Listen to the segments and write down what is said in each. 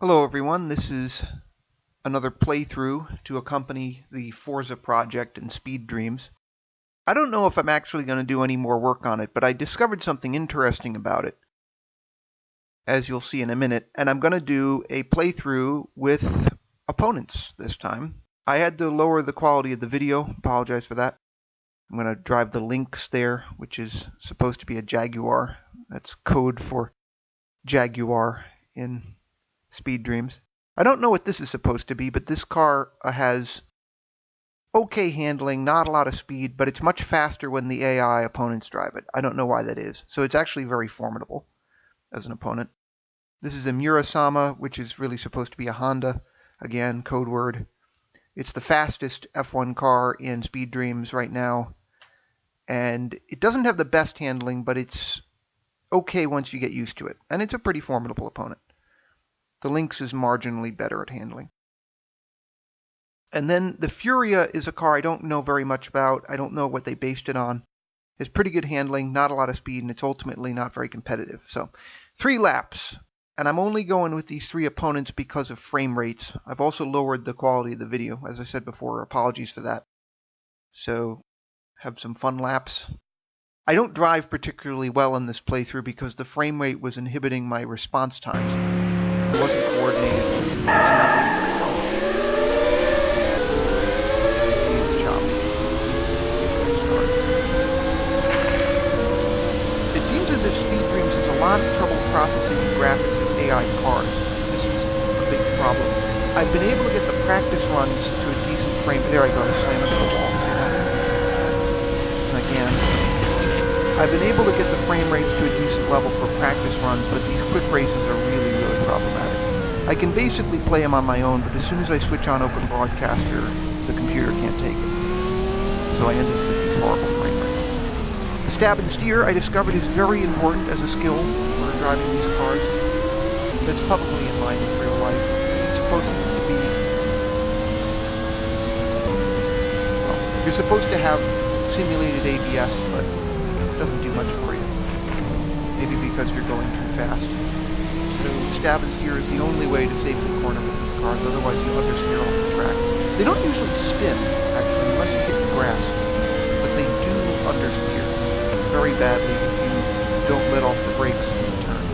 Hello everyone, this is another playthrough to accompany the Forza project in Speed Dreams. I don't know if I'm actually going to do any more work on it, but I discovered something interesting about it, as you'll see in a minute, and I'm going to do a playthrough with opponents this time. I had to lower the quality of the video, apologize for that. I'm going to drive the Lynx there, which is supposed to be a Jaguar. That's code for Jaguar in Speed Dreams. I don't know what this is supposed to be, but this car has okay handling, not a lot of speed, but it's much faster when the AI opponents drive it. I don't know why that is. So it's actually very formidable as an opponent. This is a Murasama, which is really supposed to be a Honda. Again, code word. It's the fastest F1 car in Speed Dreams right now. And it doesn't have the best handling, but it's okay once you get used to it. And it's a pretty formidable opponent. The Lynx is marginally better at handling. And then the Furia is a car I don't know very much about. I don't know what they based it on. It's pretty good handling, not a lot of speed, and it's ultimately not very competitive. So 3 laps. And I'm only going with these 3 opponents because of frame rates. I've also lowered the quality of the video, as I said before. Apologies for that. So have some fun laps. I don't drive particularly well in this playthrough because the frame rate was inhibiting my response times. It wasn't coordinated with what was happening very well. See, it's choppy. It seems as if Speed Dreams has a lot of trouble processing the graphics of AI cars. This is a big problem. I've been able to get the practice runs to a decent frame. There I go, I slam into the wall. See that? And again. I've been able to get the frame rates to a decent level for practice runs, but these quick races are really problematic. I can basically play them on my own, but as soon as I switch on Open Broadcaster, the computer can't take it. So I end up with these horrible frame rates. The stab and steer, I discovered, is very important as a skill for driving these cars. That's probably in line with real life. It's supposed to be... well, you're supposed to have simulated ABS, but it doesn't do much for you. Maybe because you're going too fast. So stab and steer is the only way to safely corner with these cars, otherwise you understeer off the track. They don't usually spin, actually, unless you hit the grass, but they do understeer very badly if you don't let off the brakes in the turn.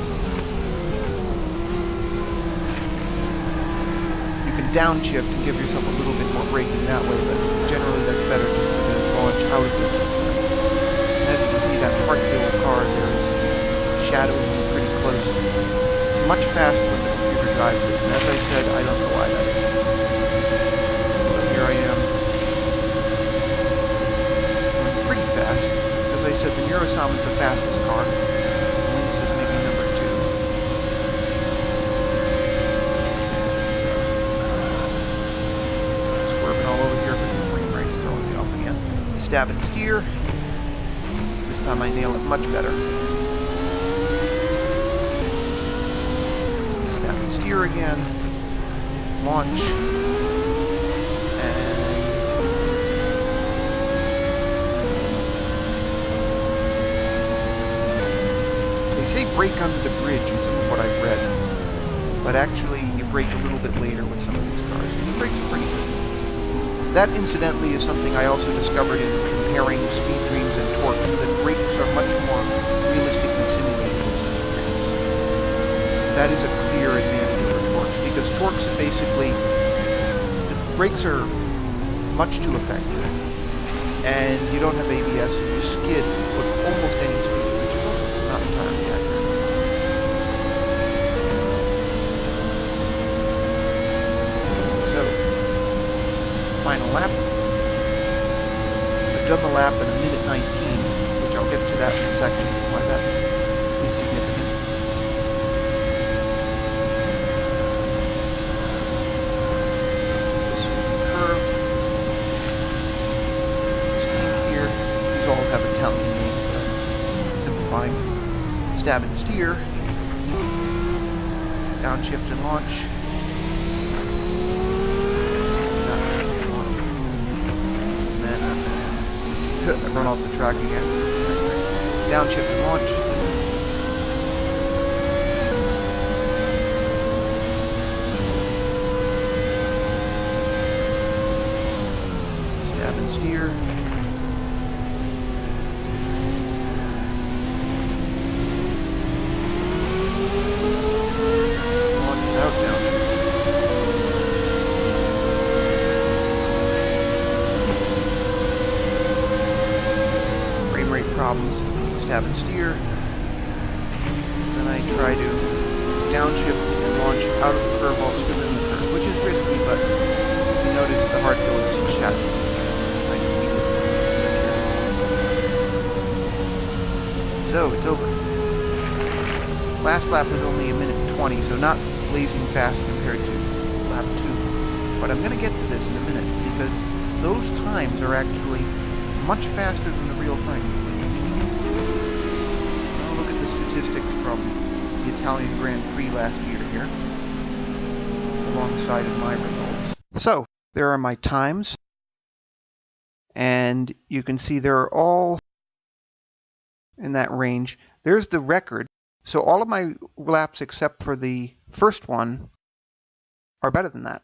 You can downshift and give yourself a little bit more braking that way, but generally that's better just to launch out of it. As you can see, that heart-filled car there is shadowing me pretty close. It's much faster when the computer drives it, and as I said, I don't know why that is. So here I am. Going pretty fast. As I said, the Murasama is the fastest car. The Lynx is maybe number 2. Swerving all over here because the frame rate is throwing me off again. Stab and steer. This time I nail it much better. Stab and steer again. Launch. And they say brake under the bridge in some of what I've read. But actually you brake a little bit later with some of these cars. The brakes are pretty good. That incidentally is something I also discovered in comparing Speed Dreams and Torque, that brakes are much more realistically simulated. That is a clear advantage over Torques, because Torques are basically, the brakes are much too effective, and you don't have ABS, you skid with almost any speed, which is also not entirely accurate. So, final lap. I've done the lap in 1:19, which I'll get to that in a second, why that is significant. This curve, this thing here, these all have Italian names, but simplifying. Stab and steer, downshift and launch. I run off the track again. Downshift and launch. tab and steer. Then I try to downshift and launch out of the curve while still in the curve, which is risky, but you notice the heart goes shallow. So it's over. Last lap was only 1:20, so not blazing fast compared to lap 2. But I'm going to get to this in a minute, because those times are actually much faster than the real thing. I'll look at the statistics from the Italian Grand Prix last year here, alongside of my results. So, there are my times, and you can see they're all in that range. There's the record. So all of my laps except for the first one are better than that.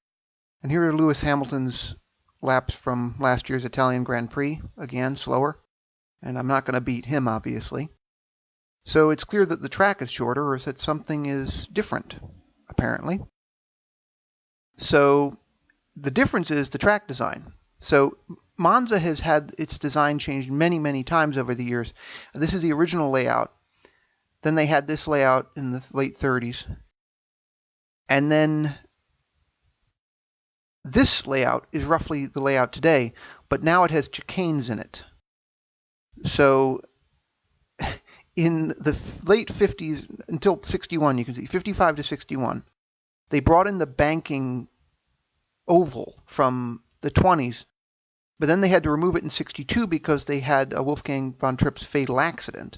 And here are Lewis Hamilton's laps from last year's Italian Grand Prix. Again, slower. And I'm not going to beat him, obviously. So it's clear that the track is shorter, or that something is different, apparently. So the difference is the track design. So Monza has had its design changed many, many times over the years. This is the original layout. Then they had this layout in the late 30s. And then this layout is roughly the layout today, but now it has chicanes in it. So in the late 50s until 61, you can see 55 to 61, they brought in the banking oval from the 20s, but then they had to remove it in 62 because they had a Wolfgang von Tripp's fatal accident.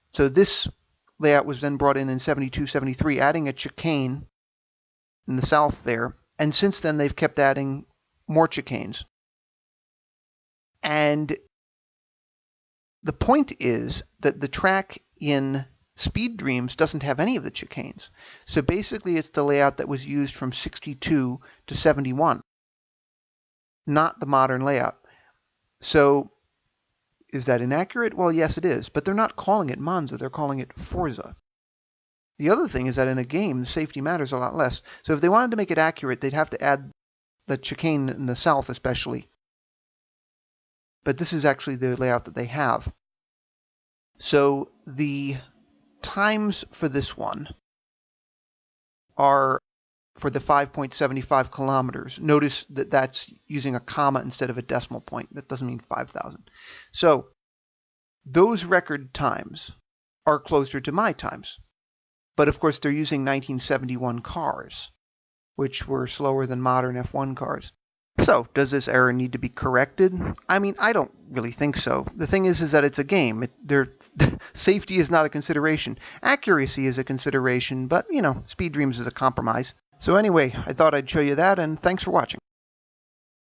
So this layout was then brought in 72, 73, adding a chicane in the south there. And since then, they've kept adding more chicanes. And the point is that the track in Speed Dreams doesn't have any of the chicanes. So basically, it's the layout that was used from 62 to 71, not the modern layout. So is that inaccurate? Well, yes, it is. But they're not calling it Monza. They're calling it Forza. The other thing is that in a game, the safety matters a lot less. So if they wanted to make it accurate, they'd have to add the chicane in the south especially. But this is actually the layout that they have. So the times for this one are for the 5.75 kilometers. Notice that that's using a comma instead of a decimal point. That doesn't mean 5,000. So those record times are closer to my times. But of course, they're using 1971 cars, which were slower than modern F1 cars. So, does this error need to be corrected? I mean, I don't really think so. The thing is that it's a game. Safety is not a consideration. Accuracy is a consideration, but, Speed Dreams is a compromise. So anyway, I thought I'd show you that, and thanks for watching.